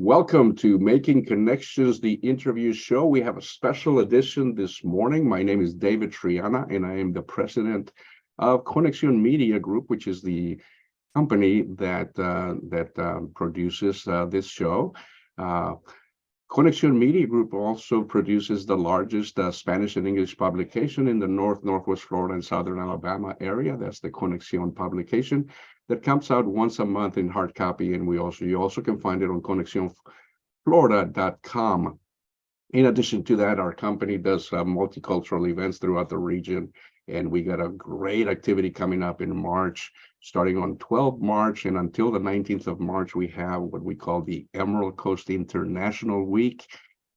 Welcome to Making Connections, the interview show. We have a special edition this morning. My name is David Triana, and I am the president of Conexión Media Group, which is the company that produces this show. Conexión Media Group also produces the largest Spanish and English publication in the Northwest Florida and Southern Alabama area. That's the Conexión publication that comes out once a month in hard copy, and you also can find it on ConexionFlorida.com. In addition to that, our company does multicultural events throughout the region, and we got a great activity coming up in March. Starting on 12 March and until the 19th of March, we have what we call the Emerald Coast International Week.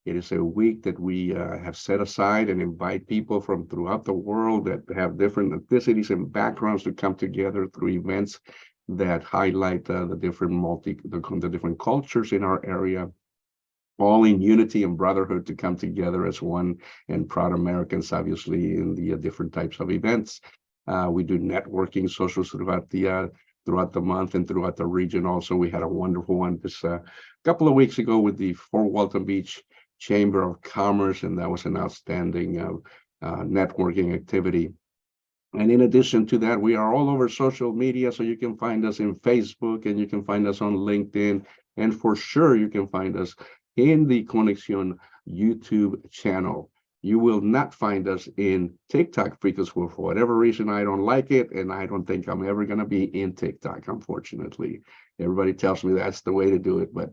It is a week that we have set aside and invite people from throughout the world that have different ethnicities and backgrounds to come together through events that highlight the different cultures in our area, all in unity and brotherhood to come together as one and proud Americans, obviously, in the different types of events. We do networking socials throughout the month and throughout the region. Also, we had a wonderful one this couple of weeks ago with the Fort Walton Beach Chamber of Commerce, and that was an outstanding networking activity. And in addition to that, we are all over social media, so you can find us in Facebook and you can find us on LinkedIn, and for sure you can find us in the Conexión YouTube channel. You will not find us in TikTok because for whatever reason, I don't like it, and I don't think I'm ever going to be in TikTok, unfortunately. Everybody tells me that's the way to do it, but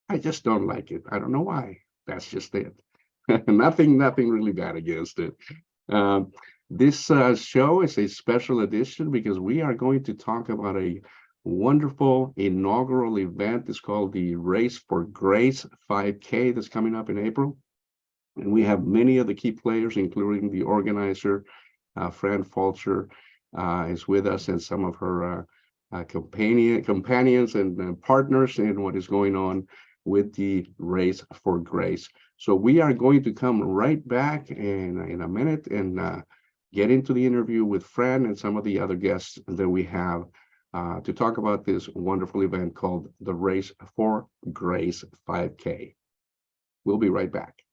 I just don't like it. I don't know why. That's just it. Nothing really bad against it. This show is a special edition because we are going to talk about a wonderful inaugural event. It's called the Race for Grace 5K that's coming up in April. And we have many of the key players, including the organizer, Fran Fulcher, is with us, and some of her companions and partners in what is going on with the Race for Grace. So we are going to come right back in a minute and get into the interview with Fran and some of the other guests that we have to talk about this wonderful event called the Race for Grace 5K. We'll be right back.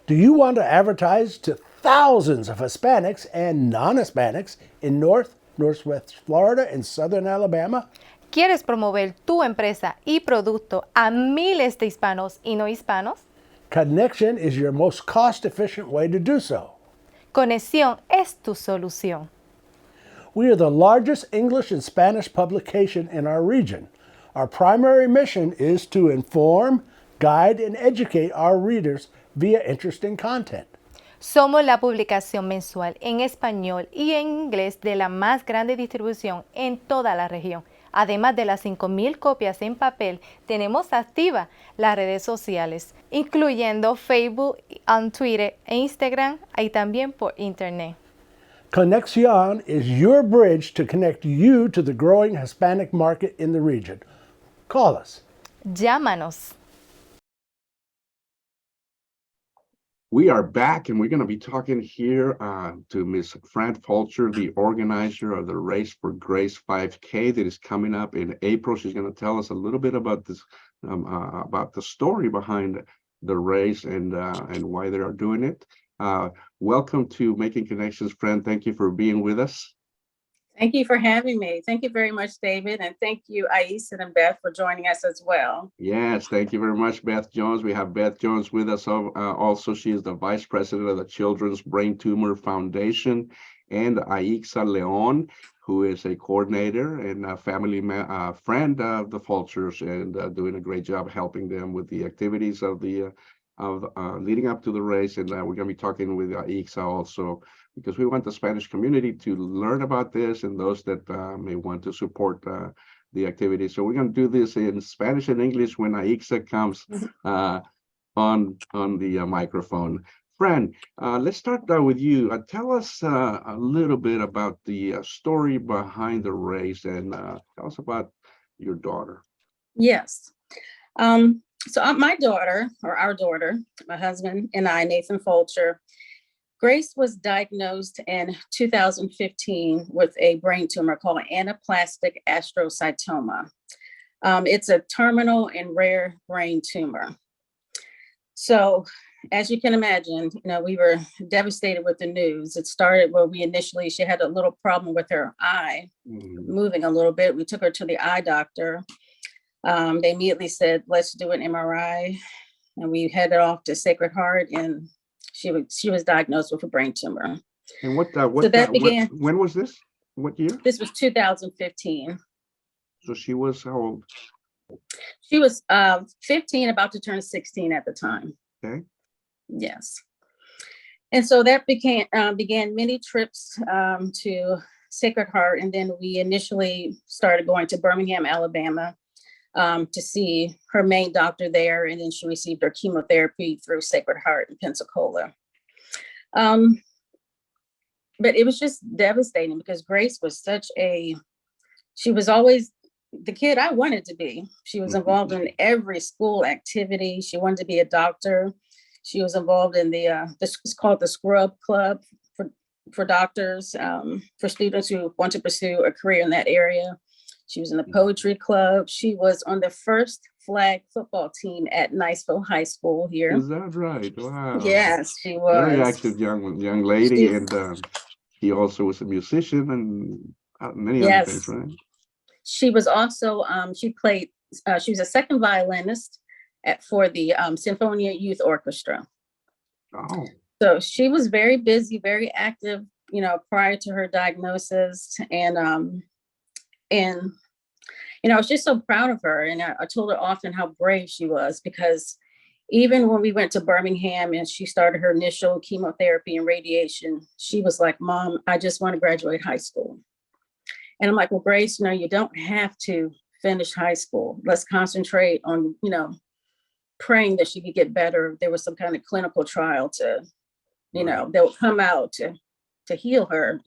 Do you want to advertise to thousands of Hispanics and non-Hispanics in Northwest Florida and Southern Alabama? ¿Quieres promover tu empresa y producto a miles de hispanos y no hispanos? Connection is your most cost-efficient way to do so. Conexión es tu solución. We are the largest English and Spanish publication in our region. Our primary mission is to inform, guide, and educate our readers via interesting content. Somos la publicación mensual en español y en inglés de la más grande distribución en toda la región. Además de las 5,000 copias en papel, tenemos activas las redes sociales, incluyendo Facebook, Twitter e Instagram, y también por Internet. Conexión is your bridge to connect you to the growing Hispanic market in the region. Call us. Llámanos. We are back, and we're going to be talking here to Ms. Fran Fulcher, the organizer of the Race for Grace 5K that is coming up in April. She's going to tell us a little bit about this, about the story behind the race and why they are doing it. Welcome to Making Connections, Fran. Thank you for being with us. Thank you for having me. Thank you very much, David. And thank you, Aisa and Beth, for joining us as well. Yes, thank you very much, Beth Jones. We have Beth Jones with us. Also, she is the vice president of the Children's Brain Tumor Foundation, and Aixa Leon, who is a coordinator and a family friend of the Fulchers, and doing a great job helping them with the activities of the leading up to the race. And we're going to be talking with Aixa also, because we want the Spanish community to learn about this and those that may want to support the activity. So we're going to do this in Spanish and English when Aixa comes on the microphone. Fran, let's start with you. Tell us a little bit about the story behind the race, and tell us about your daughter. Yes. So my daughter, or our daughter, my husband and I, Nathan Fulcher, Grace was diagnosed in 2015 with a brain tumor called anaplastic astrocytoma. It's a terminal and rare brain tumor. So, as you can imagine, we were devastated with the news. It started where she had a little problem with her eye moving a little bit. We took her to the eye doctor. They immediately said, let's do an MRI. And we headed off to Sacred Heart, and she was diagnosed with a brain tumor. And when was this? What year? This was 2015. So she was how old? She was 15, about to turn 16 at the time. Okay. Yes. And so that began many trips to Sacred Heart. And then we initially started going to Birmingham, Alabama, to see her main doctor there. And then she received her chemotherapy through Sacred Heart in Pensacola. But it was just devastating because Grace was she was always the kid I wanted to be. She was involved in every school activity. She wanted to be a doctor. She was involved in it's called the Scrub Club for doctors, for students who want to pursue a career in that area. She was in the poetry club. She was on the first flag football team at Niceville High School here. Is that right? Wow. Yes, she was. Very active young lady. And she also was a musician and many other things, right? She was also, she was a second violinist for the Sinfonia Youth Orchestra. Oh. So she was very busy, very active, prior to her diagnosis. And I was just so proud of her. And I told her often how brave she was, because even when we went to Birmingham and she started her initial chemotherapy and radiation, she was like, Mom, I just want to graduate high school. And I'm like, well, Grace, you don't have to finish high school. Let's concentrate on, praying that she could get better. There was some kind of clinical trial that would come out to heal her,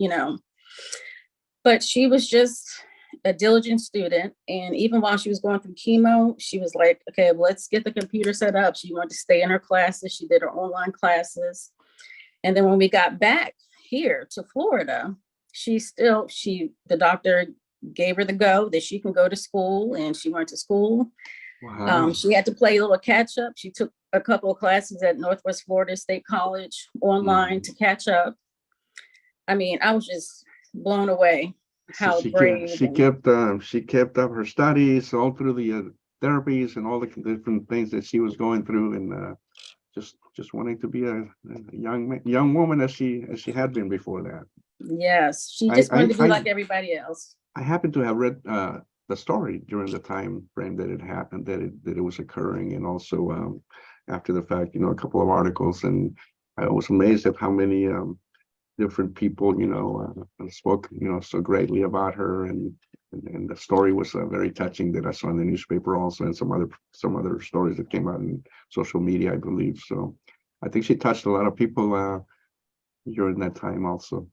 But she was just a diligent student. And even while she was going through chemo, she was like, okay, well, let's get the computer set up. She wanted to stay in her classes. She did her online classes. And then when we got back here to Florida, the doctor gave her the go that she can go to school, and she went to school. Wow. She had to play a little catch up. She took a couple of classes at Northwest Florida State College online to catch up. I mean, I was just blown away how brave. She kept up her studies all through the therapies and all the different things that she was going through, and just wanting to be a young woman as she had been before that. Yes, she just wanted to be like everybody else. I happen to have read the story during the time frame that it happened, that it was occurring, and also after the fact, a couple of articles, and I was amazed at how many different people, spoke, so greatly about her, and the story was very touching that I saw in the newspaper also, and some other stories that came out in social media, I believe. So I think she touched a lot of people during that time also.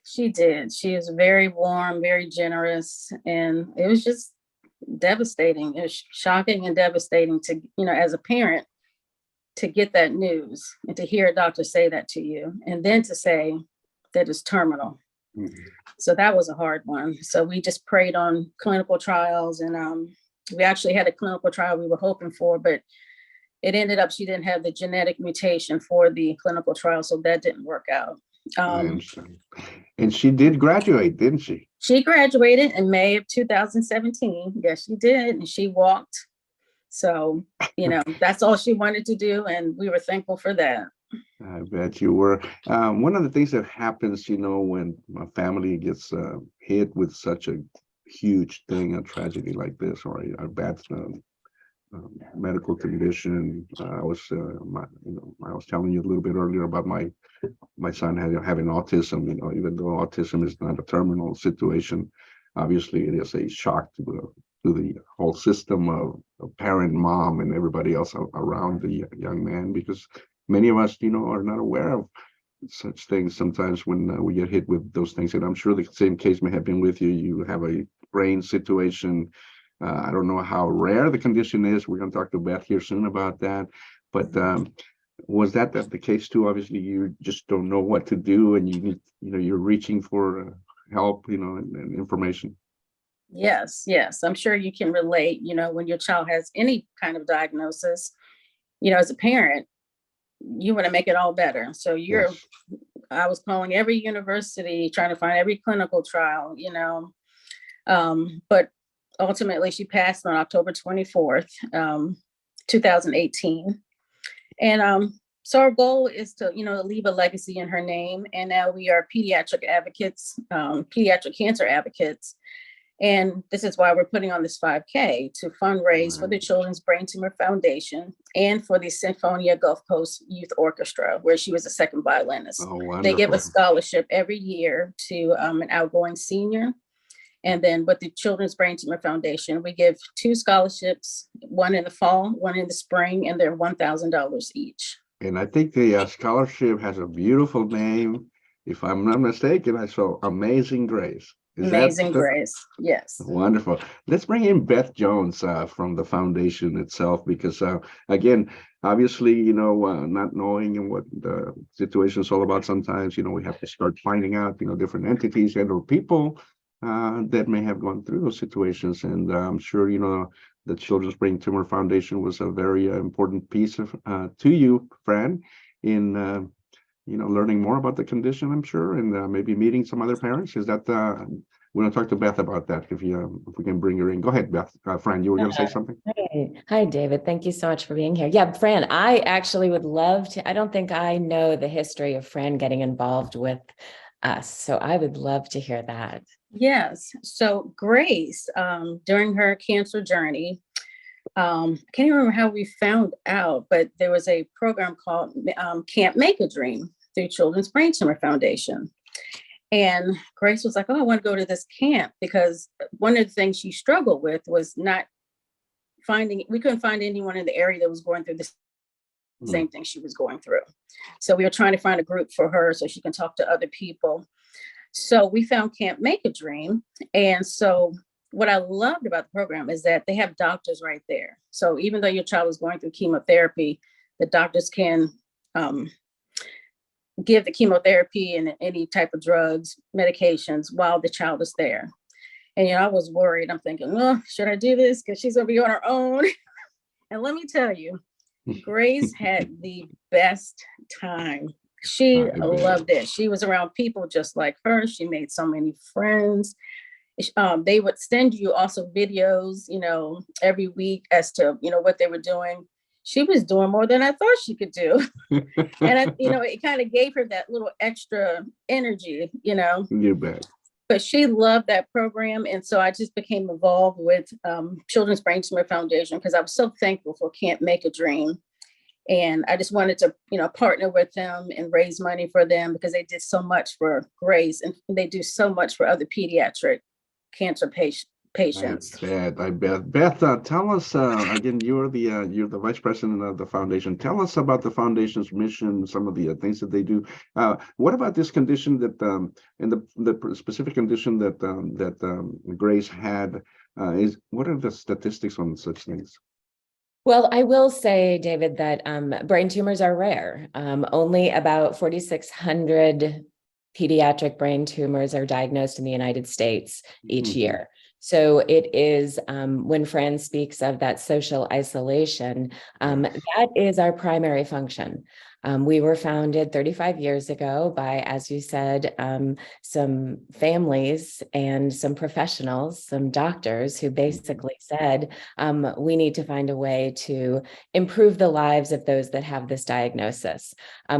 She did. She is very warm, very generous, and it was just devastating. It was shocking and devastating to, as a parent, to get that news and to hear a doctor say that to you, and then to say that it's terminal. So that was a hard one. So we just prayed on clinical trials, and we actually had a clinical trial we were hoping for, but it ended up she didn't have the genetic mutation for the clinical trial, so that didn't work out. And she did graduate, didn't she? She graduated in May of 2017. Yes, she did. And she walked. So, that's all she wanted to do. And we were thankful for that. I bet you were. One of the things that happens, when a family gets hit with such a huge thing, a tragedy like this, or a bad medical condition. I was telling you a little bit earlier about my son having autism. Even though autism is not a terminal situation, obviously it is a shock to the whole system of parent, mom, and everybody else around the young man, because many of us, are not aware of such things sometimes when we get hit with those things. And I'm sure the same case may have been with you. You have a brain situation. I don't know how rare the condition is. We're going to talk to Beth here soon about that. But Was that the case too? Obviously, you just don't know what to do, and you need, you're reaching for help, and information. Yes, yes. I'm sure you can relate, when your child has any kind of diagnosis, as a parent, you want to make it all better. So Yes. I was calling every university, trying to find every clinical trial, but ultimately she passed on October 24th, 2018. And so our goal is to, leave a legacy in her name. And now we are pediatric advocates, pediatric cancer advocates. And this is why we're putting on this 5K to fundraise for the Children's Brain Tumor Foundation and for the Sinfonia Gulf Coast Youth Orchestra, where she was a second violinist. Oh, They give a wonderful. scholarship every year to an outgoing senior. And then with the Children's Brain Tumor Foundation, we give 2 scholarships, one in the fall, one in the spring, and they're $1,000 each. And I think the scholarship has a beautiful name. If I'm not mistaken, I saw Amazing Grace. Is Amazing that Grace. Yes. wonderful? Let's bring in Beth Jones from the foundation itself, because again, obviously, not knowing what the situation is all about, sometimes, we have to start finding out, different entities and or people that may have gone through those situations. And I'm sure, the Children's Brain Tumor Foundation was a very important piece of to you, Fran, in learning more about the condition, I'm sure, and maybe meeting some other parents. Is that we're going to talk to Beth about that if we can bring her in. Go ahead, Beth. Fran, you were going to say something? Hi, David. Thank you so much for being here. Yeah, Fran, I actually would love to. I don't think I know the history of Fran getting involved with us, so I would love to hear that. Yes. So Grace, during her cancer journey, I can't even remember how we found out, but there was a program called Can't Make a Dream through Children's Brain Tumor Foundation. And Grace was like, oh, I want to go to this camp, because one of the things she struggled with was we couldn't find anyone in the area that was going through the same thing she was going through. So we were trying to find a group for her so she can talk to other people. So we found Can't Make a Dream. And so what I loved about the program is that they have doctors right there. So even though your child is going through chemotherapy, the doctors can give the chemotherapy and any type of drugs, medications while the child is there. And, I was worried. I'm thinking, oh, should I do this? Because she's going to be on her own. And let me tell you, Grace had the best time. She loved it. She was around people just like her. She made so many friends. They would send you also videos, every week as to, what they were doing. She was doing more than I thought she could do. And, it kind of gave her that little extra energy, You bet. But she loved that program. And so I just became involved with Children's Brain Tumor Foundation because I was so thankful for Can't Make a Dream. And I just wanted to, partner with them and raise money for them because they did so much for Grace and they do so much for other pediatric cancer patients. I bet. Beth, tell us again. You're the vice president of the foundation. Tell us about the foundation's mission, some of the things that they do. What about this condition that, and the specific condition that Grace had? What are the statistics on such things? Well, I will say, David, that brain tumors are rare. Only about 4,600 pediatric brain tumors are diagnosed in the United States each year. So it is, when Fran speaks of that social isolation, that is our primary function. We were founded 35 years ago by, as you said, some families and some professionals, some doctors who basically said, we need to find a way to improve the lives of those that have this diagnosis.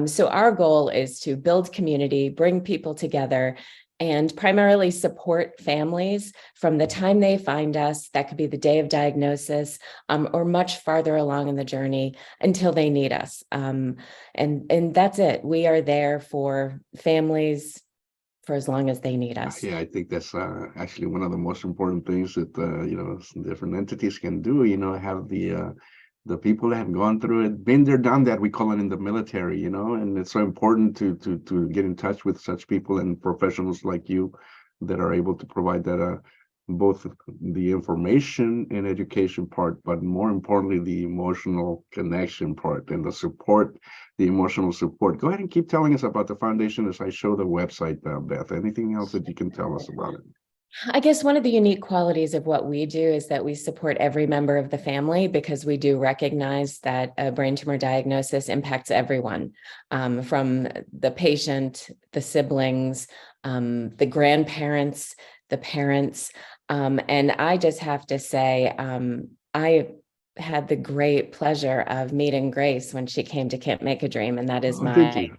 So our goal is to build community, bring people together, and primarily support families from the time they find us, that could be the day of diagnosis, or much farther along in the journey until they need us. And that's it. We are there for families for as long as they need us. Yeah, I think that's actually one of the most important things that different entities can do. Have the people that have gone through it, been there, done that. We call it in the military, and it's so important to get in touch with such people and professionals like you that are able to provide that both the information and education part, but more importantly, the emotional connection part and the support, the emotional support. Go ahead and keep telling us about the foundation as I show the website, Beth. Anything else that you can tell us about it? I guess one of the unique qualities of what we do is that we support every member of the family because we do recognize that a brain tumor diagnosis impacts everyone, from the patient, the siblings, the grandparents, the parents. And I just have to say, I had the great pleasure of meeting Grace when she came to Can't Make a Dream, and that is Oh, did you?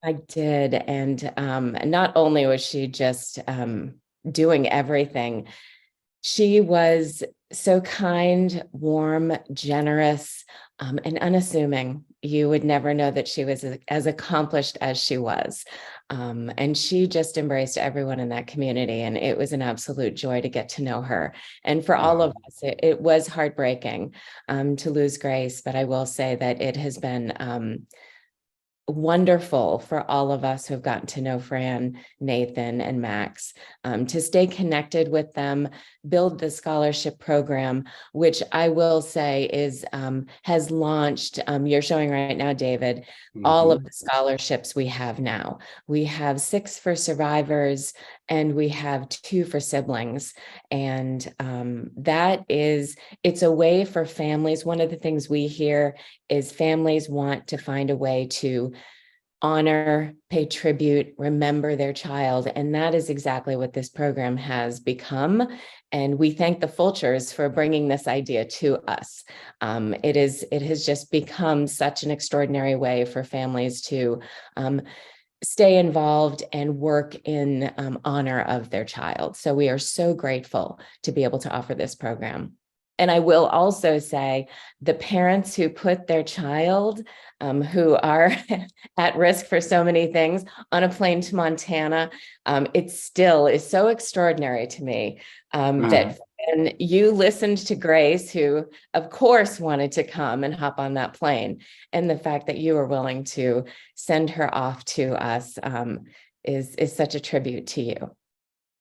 I did. And not only was she just doing everything, she was so kind, warm, generous, and unassuming. You would never know that she was as accomplished as she was. And she just embraced everyone in that community. And it was an absolute joy to get to know her. And for all of us, it was heartbreaking to lose Grace. But I will say that it has been wonderful for all of us who have gotten to know Fran, Nathan, and Max, to stay connected with them, build the scholarship program, which I will say is has launched. You're showing right now, David, all of the scholarships we have now. We have 6 for survivors, and we have 2 for siblings. And it's a way for families. One of the things we hear is families want to find a way to honor, pay tribute, remember their child. And that is exactly what this program has become. And we thank the Fulchers for bringing this idea to us. It has just become such an extraordinary way for families to stay involved and work in honor of their child. So we are so grateful to be able to offer this program. And I will also say the parents who put their child, who are at risk for so many things, on a plane to Montana, it still is so extraordinary to me that when you listened to Grace, who of course wanted to come and hop on that plane, and the fact that you were willing to send her off to us is such a tribute to you.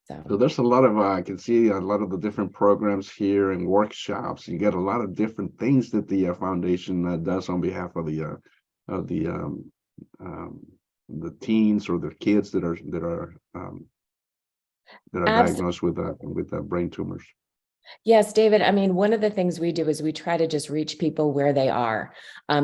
So there's a lot of, I can see a lot of the different programs here and workshops. You get a lot of different things that the foundation does on behalf of the teens or the kids that are diagnosed with brain tumors. Yes, David. I mean, one of the things we do is we try to just reach people where they are.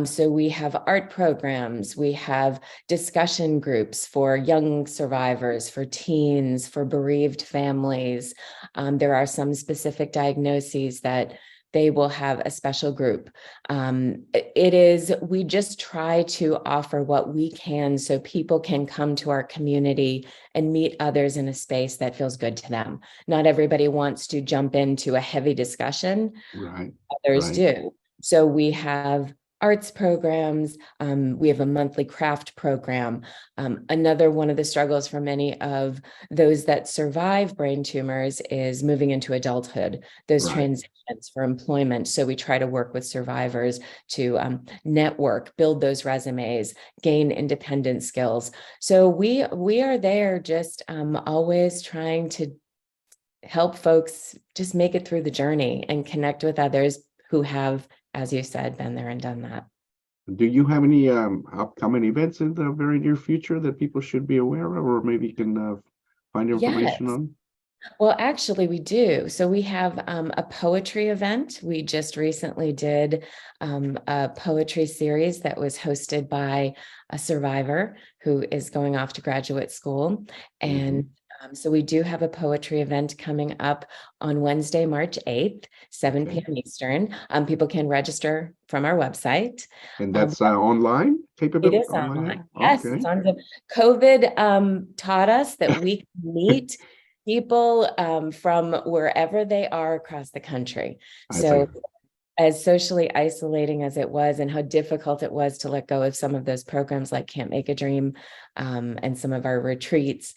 So we have art programs, we have discussion groups for young survivors, for teens, for bereaved families. There are some specific diagnoses that they will have a special group. We just try to offer what we can so people can come to our community and meet others in a space that feels good to them. Not everybody wants to jump into a heavy discussion. Right. Others do. So we have arts programs. We have a monthly craft program. Another one of the struggles for many of those that survive brain tumors is moving into adulthood, those transitions for employment. So we try to work with survivors to network, build those resumes, gain independent skills. So we are there just always trying to help folks just make it through the journey and connect with others who have, as you said, been there and done that. Do you have any upcoming events in the very near future that people should be aware of, or maybe you can find information on? Well, actually, we do. So we have a poetry event. We just recently did a poetry series that was hosted by a survivor who is going off to graduate school. And so we do have a poetry event coming up on Wednesday, March 8th, 7 p.m. Eastern. People can register from our website. And that's online? It is online. Yes, it's on Zoom. COVID taught us that we can meet people from wherever they are across the country. So as socially isolating as it was and how difficult it was to let go of some of those programs like Can't Make a Dream and some of our retreats,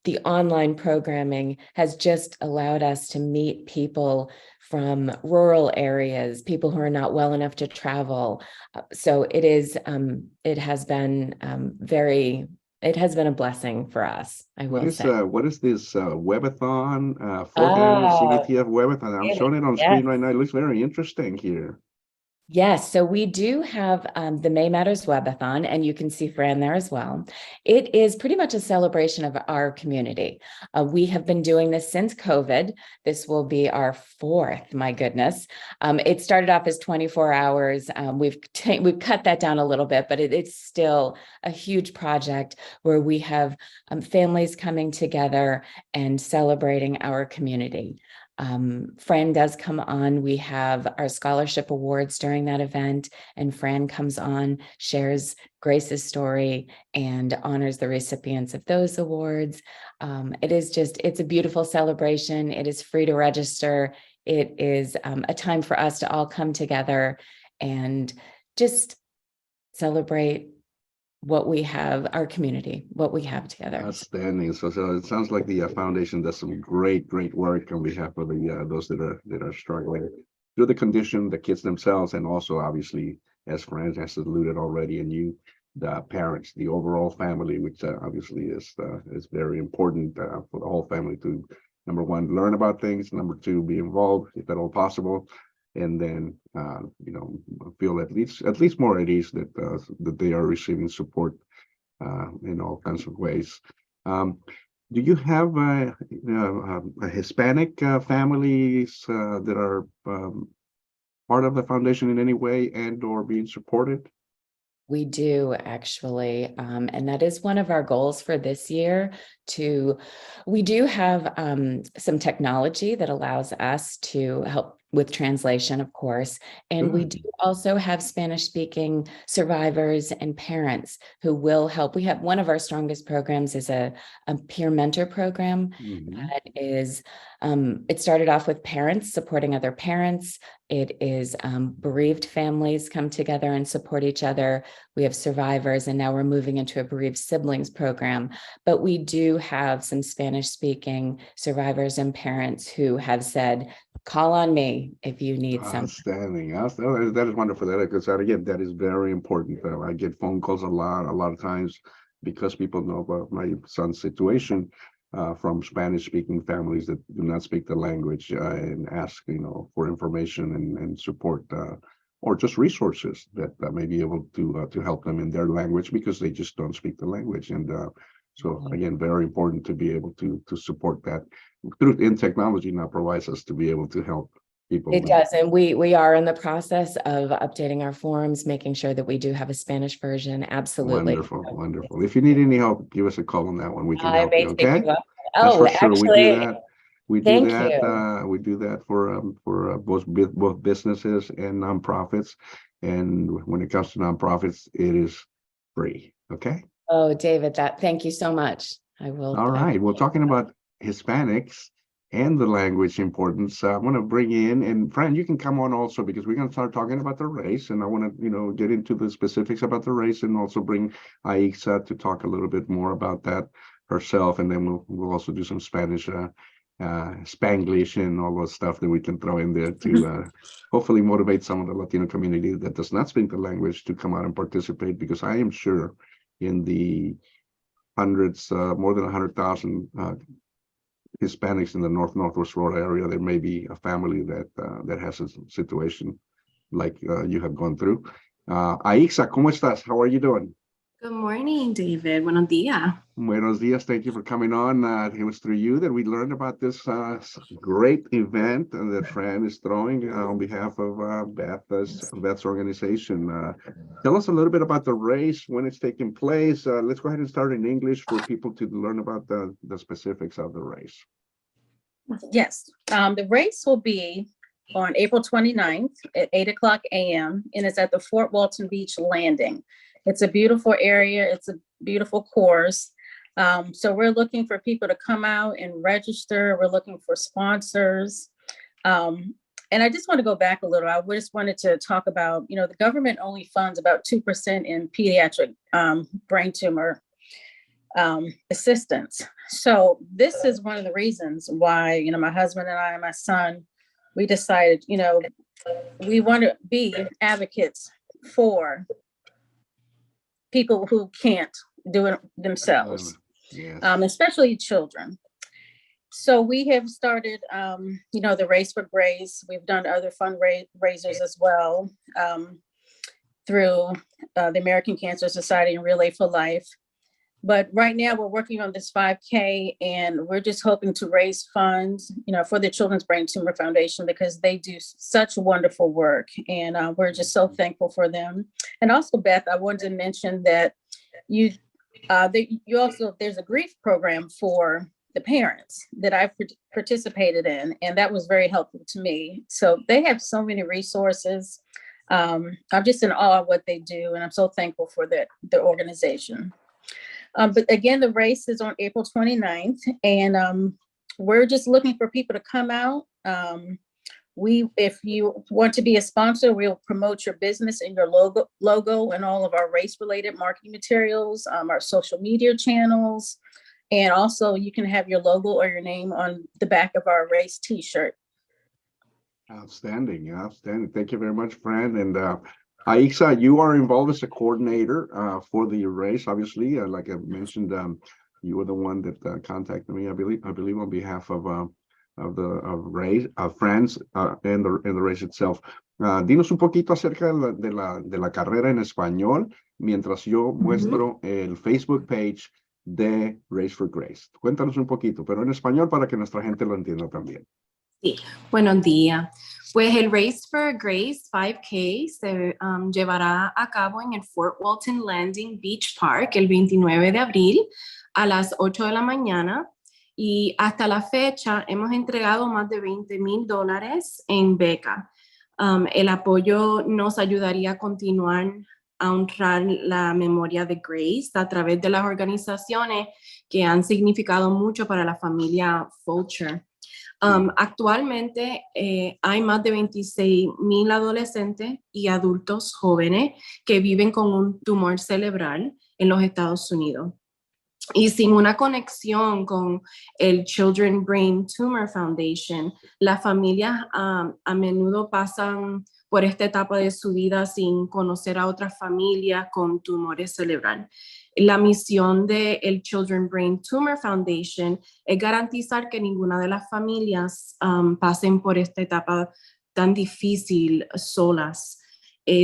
the online programming has just allowed us to meet people from rural areas, people who are not well enough to travel. So it has been very it has been a blessing for us, I will say. What is this webathon, fourth annual Oh, CVTF webathon? I'm really? showing it on Yes. screen right now. It looks very interesting here. Yes, so we do have the May Matters Webathon, and you can see Fran there as well. It is pretty much a celebration of our community. We have been doing this since COVID. This will be our fourth, my goodness. It started off as 24 hours. We've cut that down a little bit, but it's still a huge project where we have families coming together and celebrating our community. Fran does come on. We have our scholarship awards during that event, and Fran comes on, shares Grace's story, and honors the recipients of those awards. It's a beautiful celebration. It is free to register. It is a time for us to all come together and just celebrate what we have, our community, what we have together. Outstanding. So it sounds like the foundation does some great work on behalf of the those that are struggling through the condition, the kids themselves, and also obviously, as Fran has alluded already, and you, the parents, the overall family, which obviously is very important for the whole family to, number one, learn about things, number two, be involved if at all possible, and then feel at least more at ease that they are receiving support in all kinds of ways. Do you have a Hispanic families that are part of the foundation in any way and or being supported? We do actually, and that is one of our goals for this year. We do have some technology that allows us to help with translation, of course, and we do also have Spanish-speaking survivors and parents who will help. We have one of our strongest programs is a peer mentor program that is. It started off with parents supporting other parents. It is bereaved families come together and support each other. We have survivors, and now we're moving into a bereaved siblings program. But we do have some Spanish-speaking survivors and parents who have said, call on me if you need something. Outstanding. That is wonderful. Because again, that is very important. I get phone calls a lot of times because people know about my son's situation from Spanish-speaking families that do not speak the language and ask, for information and support or just resources that may be able to help them in their language because they just don't speak the language. And so again, very important to be able to support that in technology now provides us to be able to help people. It does, and we are in the process of updating our forums, making sure that we do have a Spanish version. Absolutely. Wonderful. If you need any help, give us a call on that one. We can help you. Okay. Oh, for sure. actually, we do thank that. you. We do that for both businesses and nonprofits. And when it comes to nonprofits, it is free. Okay. Oh, David, thank you so much. I will. All right. Well, talking about Hispanics and the language importance, I want to bring in, and Fran, you can come on also because we're going to start talking about the race, and I want to get into the specifics about the race, and also bring Aixa to talk a little bit more about that herself, and then we'll also do some Spanish, Spanglish, and all those stuff that we can throw in there to hopefully motivate some of the Latino community that does not speak the language to come out and participate, because I am sure in the hundreds, more than 100,000 Hispanics in the Northwest Florida area, there may be a family that has a situation like you have gone through. Aixa, ¿cómo estás? How are you doing? Good morning, David. Buenos días. Buenos dias. Thank you for coming on. It was through you that we learned about this great event that Fran is throwing on behalf of Beth's organization. Tell us a little bit about the race, when it's taking place. Let's go ahead and start in English for people to learn about the specifics of the race. Yes, the race will be on April 29th at 8:00 a.m. and it's at the Fort Walton Beach Landing. It's a beautiful area. It's a beautiful course. So we're looking for people to come out and register. We're looking for sponsors. And I just want to go back a little. I just wanted to talk about, the government only funds about 2% in pediatric brain tumor assistance. So this is one of the reasons why, my husband and I and my son, we decided, we want to be advocates for people who can't do it themselves, Yes. especially children. So we have started, the Race for Grace. We've done other fundraisers as well, through the American Cancer Society and Relay for Life. But right now we're working on this 5K, and we're just hoping to raise funds, for the Children's Brain Tumor Foundation, because they do such wonderful work, and we're just so thankful for them. And also, Beth, I wanted to mention that there's a grief program for the parents that I've participated in, and that was very helpful to me. So they have so many resources. I'm just in awe of what they do, and I'm so thankful for the organization. But again, the race is on April 29th, and we're just looking for people to come out. If you want to be a sponsor, we'll promote your business and your logo and all of our race-related marketing materials, our social media channels, and also you can have your logo or your name on the back of our race T-shirt. Outstanding. Thank you very much, Fran. And Aixa, you are involved as a coordinator for the race. Obviously, like I mentioned, you were the one that contacted me. I believe on behalf of race, Fran's, and the race itself. Dinos un poquito acerca de la carrera en español, mientras yo muestro el Facebook page de Race for Grace. Cuéntanos un poquito, pero en español para que nuestra gente lo entienda también. Sí, buenos días. Pues el Race for Grace 5K se llevará a cabo en el Fort Walton Landing Beach Park el 29 de abril a las 8 de la mañana. Y hasta la fecha hemos entregado más de $20,000 en beca. El apoyo nos ayudaría a continuar a honrar la memoria de Grace a través de las organizaciones que han significado mucho para la familia Fulcher. Actualmente hay más de 26,000 adolescentes y adultos jóvenes que viven con un tumor cerebral en los Estados Unidos. Y sin una conexión con el Children's Brain Tumor Foundation, las familias a menudo pasan por esta etapa de su vida sin conocer a otras familias con tumores cerebrales. La misión del Children's Brain Tumor Foundation es garantizar que ninguna de las familias pasen por esta etapa tan difícil solas.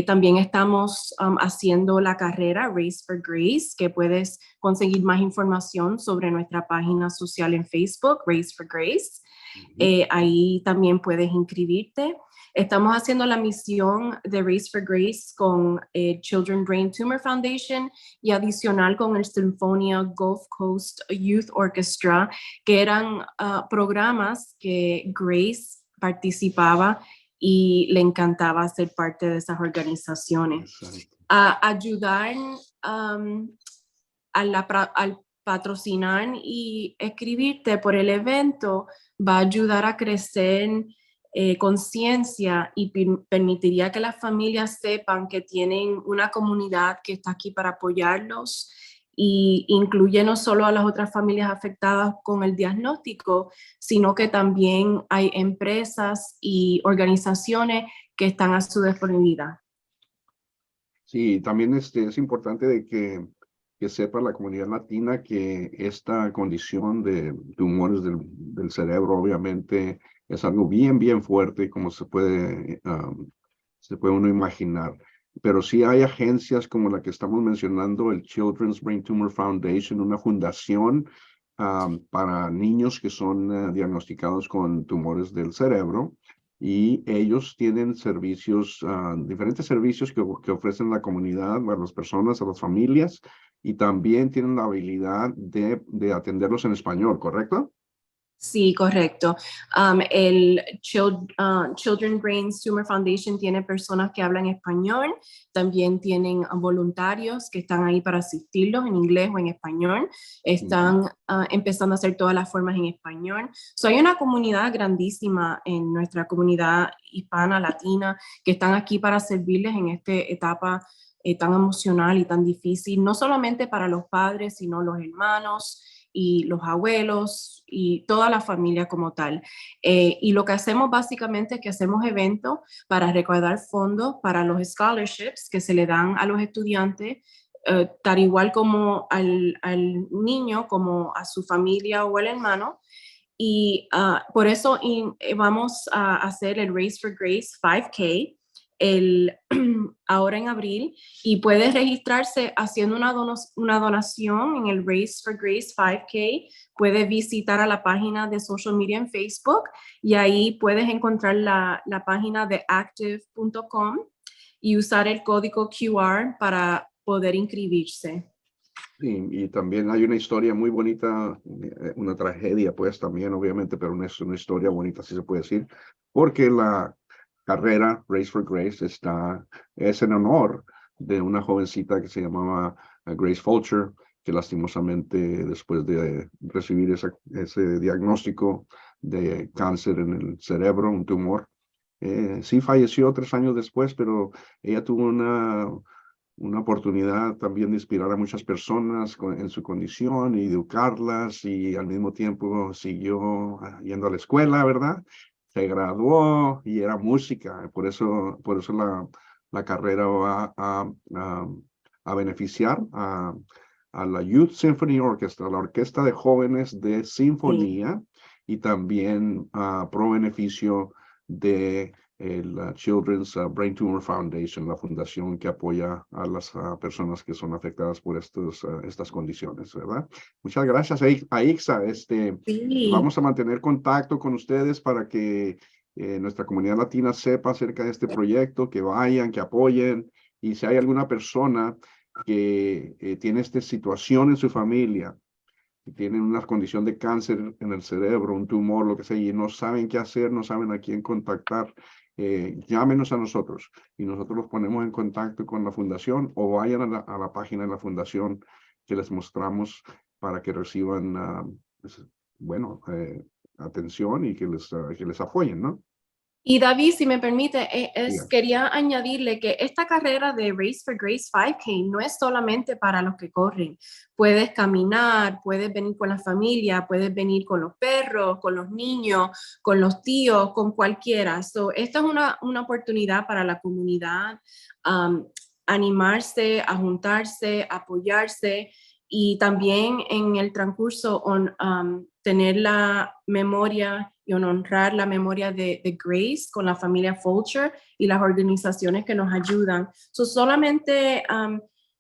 También estamos haciendo la carrera Race for Grace, que puedes conseguir más información sobre nuestra página social en Facebook, Race for Grace. Ahí también puedes inscribirte. Estamos haciendo la misión de Race for Grace con el Children's Brain Tumor Foundation y adicional con el Sinfonia Gulf Coast Youth Orchestra, que eran programas que Grace participaba y le encantaba ser parte de esas organizaciones. Ayudar al patrocinar y escribirte por el evento va a ayudar a crecer conciencia y permitiría que las familias sepan que tienen una comunidad que está aquí para apoyarlos y incluye no solo a las otras familias afectadas con el diagnóstico, sino que también hay empresas y organizaciones que están a su disponibilidad. Sí, también es importante de que sepa la comunidad latina que esta condición de tumores del cerebro obviamente es algo bien fuerte, como se puede uno imaginar. Pero sí hay agencias como la que estamos mencionando, el Children's Brain Tumor Foundation, una fundación para niños que son diagnosticados con tumores del cerebro, y ellos tienen servicios, diferentes servicios que ofrecen a la comunidad, a las personas, a las familias, y también tienen la habilidad de atenderlos en español, ¿correcto? Sí, correcto. El Children's Brain Tumor Foundation tiene personas que hablan español, también tienen voluntarios que están ahí para asistirlos en inglés o en español. Están empezando a hacer todas las formas en español. Hay una comunidad grandísima en nuestra comunidad hispana, latina, que están aquí para servirles en esta etapa tan emocional y tan difícil, no solamente para los padres, sino los hermanos y los abuelos y toda la familia como tal. Y lo que hacemos básicamente es que hacemos eventos para recaudar fondos para los scholarships que se le dan a los estudiantes tal igual como al niño, como a su familia o el hermano. Y por eso vamos a hacer el Race for Grace 5K ahora en abril, y puedes registrarse haciendo una donación en el Race for Grace 5K. Puedes visitar a la página de social media en Facebook y ahí puedes encontrar la página de active.com y usar el código QR para poder inscribirse. Y también hay una historia muy bonita, una tragedia pues también obviamente, pero es una historia bonita, si se puede decir, porque la carrera Race for Grace es en honor de una jovencita que se llamaba Grace Fulcher, que lastimosamente después de recibir ese diagnóstico de cáncer en el cerebro, un tumor, sí falleció 3 años después, pero ella tuvo una oportunidad también de inspirar a muchas personas en su condición y educarlas, y al mismo tiempo siguió yendo a la escuela, ¿verdad? Se graduó y era música, por eso la carrera va a beneficiar a la Youth Symphony Orchestra, la orquesta de jóvenes de sinfonía, y también pro beneficio de la Children's Brain Tumor Foundation, la fundación que apoya a las personas que son afectadas por estas condiciones, ¿verdad? Muchas gracias, Aixa. Sí. Vamos a mantener contacto con ustedes para que nuestra comunidad latina sepa acerca de este proyecto, que vayan, que apoyen, y si hay alguna persona que tiene esta situación en su familia, que tienen una condición de cáncer en el cerebro, un tumor, lo que sea, y no saben qué hacer, no saben a quién contactar, llámenos a nosotros y nosotros los ponemos en contacto con la fundación, o vayan a la página de la fundación que les mostramos para que reciban, bueno, atención y que les apoyen, ¿no? Y David, si me permite, Diga. quería añadirle que esta carrera de Race for Grace 5K no es solamente para los que corren. Puedes caminar, puedes venir con la familia, puedes venir con los perros, con los niños, con los tíos, con cualquiera. Esta es una oportunidad para la comunidad, animarse, a juntarse, apoyarse, y también en el transcurso tener la memoria y honrar la memoria de Grace con la familia Fulcher y las organizaciones que nos ayudan. Solamente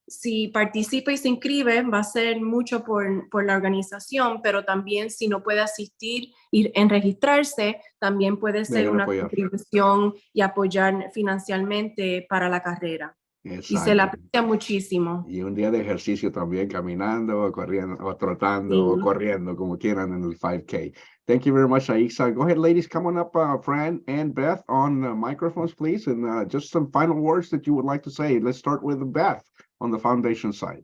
si participa y se inscribe, va a ser mucho por la organización, pero también si no puede asistir y en registrarse, también puede ser Vengan a una apoyar. contribución y apoyar financieramente para la carrera. Y se la Exacto. aprecia muchísimo. Y un día de ejercicio también, caminando, o corriendo, o trotando, Sí. o corriendo, como quieran, en el 5K. Thank you very much, Aixa. Go ahead, ladies, come on up, Fran and Beth, on microphones, please, and just some final words that you would like to say. Let's start with Beth on the foundation side.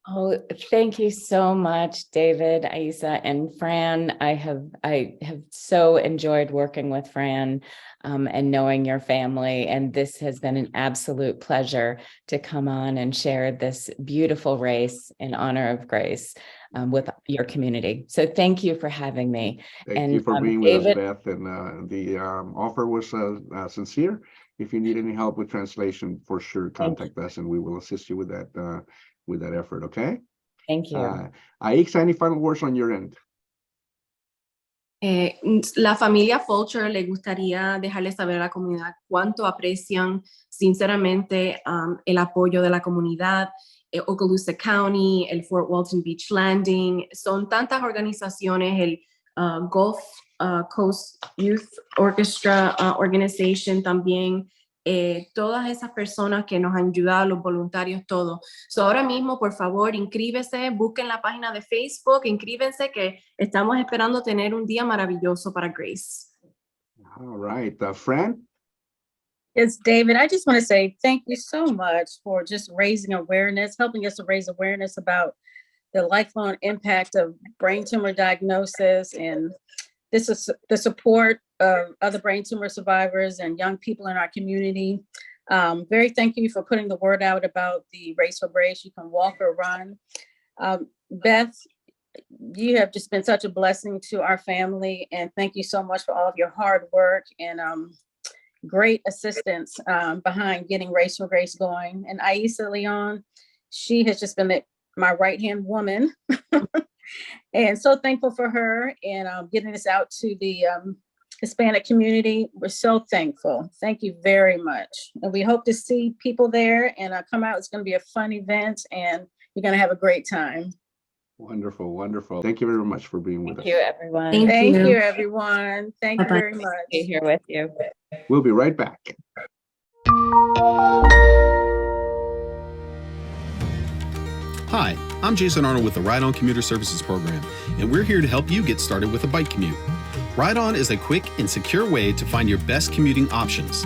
Oh, thank you so much, David, Aisa, and Fran. I have so enjoyed working with Fran and knowing your family. And this has been an absolute pleasure to come on and share this beautiful race in honor of Grace with your community. So thank you for having me. Thank you for being with us, Beth. And the offer was sincere. If you need any help with translation, for sure, contact us and we will assist you with that effort, okay? Thank you. Aixa, any final words on your end? La familia Fulcher le gustaría dejarle saber a la comunidad cuánto aprecian sinceramente el apoyo de la comunidad. Okaloosa County, el Fort Walton Beach Landing, son tantas organizaciones, el Gulf Coast Youth Orchestra Organization también, todas esas personas que nos han ayudado, los voluntarios, todo. Ahora mismo, por favor, inscríbese, busquen la página de Facebook, inscríbense, que estamos esperando tener un día maravilloso para Grace. All right, Fran? Yes, David, I just want to say thank you so much for just raising awareness, helping us to raise awareness about the lifelong impact of brain tumor diagnosis, and this is the support of other brain tumor survivors and young people in our community. Very thank you for putting the word out about the Race for Grace. You can walk or run. Beth, you have just been such a blessing to our family, and thank you so much for all of your hard work and great assistance behind getting Race for Grace going. And Aisa Leon, she has just been my right-hand woman. And so thankful for her and getting this out to the Hispanic community. We're so thankful. Thank you very much. And we hope to see people there and come out. It's going to be a fun event and you're going to have a great time. Wonderful, wonderful. Thank you very much for being with us. Thank you, everyone. Thank you, everyone. Thank you very much. Be here with you. We'll be right back. Hi, I'm Jason Arnold with the Ride On Commuter Services Program, and we're here to help you get started with a bike commute. Ride On is a quick and secure way to find your best commuting options.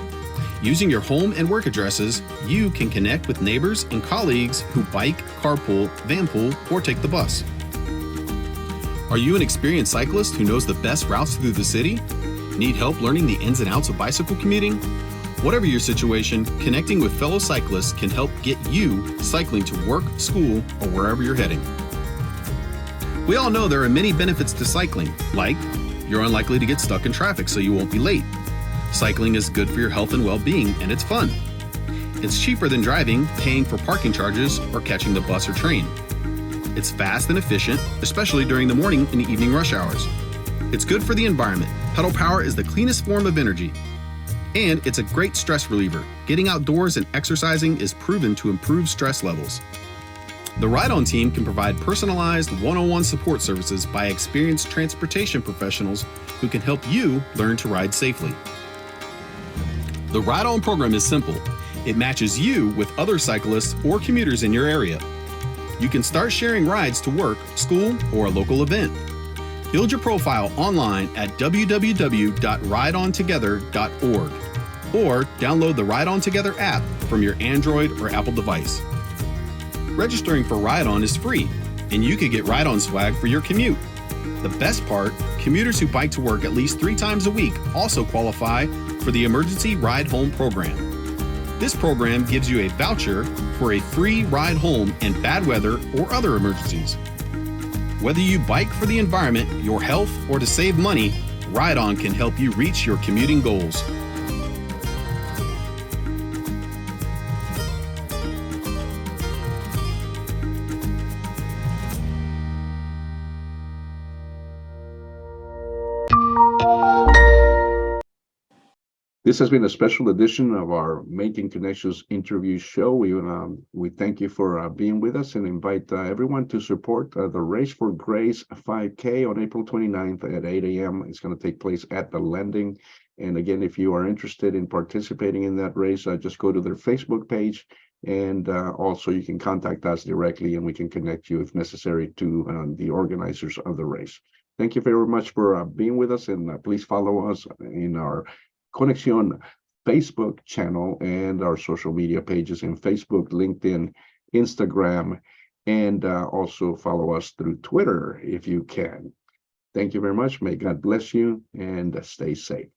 Using your home and work addresses, you can connect with neighbors and colleagues who bike, carpool, vanpool, or take the bus. Are you an experienced cyclist who knows the best routes through the city? Need help learning the ins and outs of bicycle commuting? Whatever your situation, connecting with fellow cyclists can help get you cycling to work, school, or wherever you're heading. We all know there are many benefits to cycling, like you're unlikely to get stuck in traffic so you won't be late. Cycling is good for your health and well-being, and it's fun. It's cheaper than driving, paying for parking charges, or catching the bus or train. It's fast and efficient, especially during the morning and evening rush hours. It's good for the environment. Pedal power is the cleanest form of energy. And it's a great stress reliever. Getting outdoors and exercising is proven to improve stress levels. The Ride On team can provide personalized one-on-one support services by experienced transportation professionals who can help you learn to ride safely. The Ride On program is simple. It matches you with other cyclists or commuters in your area. You can start sharing rides to work, school, or a local event. Build your profile online at www.rideontogether.org or download the Ride On Together app from your Android or Apple device. Registering for Ride On is free, and you could get Ride On swag for your commute. The best part, commuters who bike to work at least 3 times a week also qualify for the Emergency Ride Home program. This program gives you a voucher for a free ride home in bad weather or other emergencies. Whether you bike for the environment, your health, or to save money, Ride On can help you reach your commuting goals. This has been a special edition of our Making Connections interview show. We thank you for being with us and invite everyone to support the Race for Grace 5K on April 29th at 8 a.m. It's going to take place at the Landing. And again, if you are interested in participating in that race, just go to their Facebook page. And also you can contact us directly and we can connect you if necessary to the organizers of the race. Thank you very much for being with us, and please follow us in our Conexión Facebook channel and our social media pages in Facebook, LinkedIn, Instagram, and also follow us through Twitter if you can. Thank you very much. May God bless you and stay safe.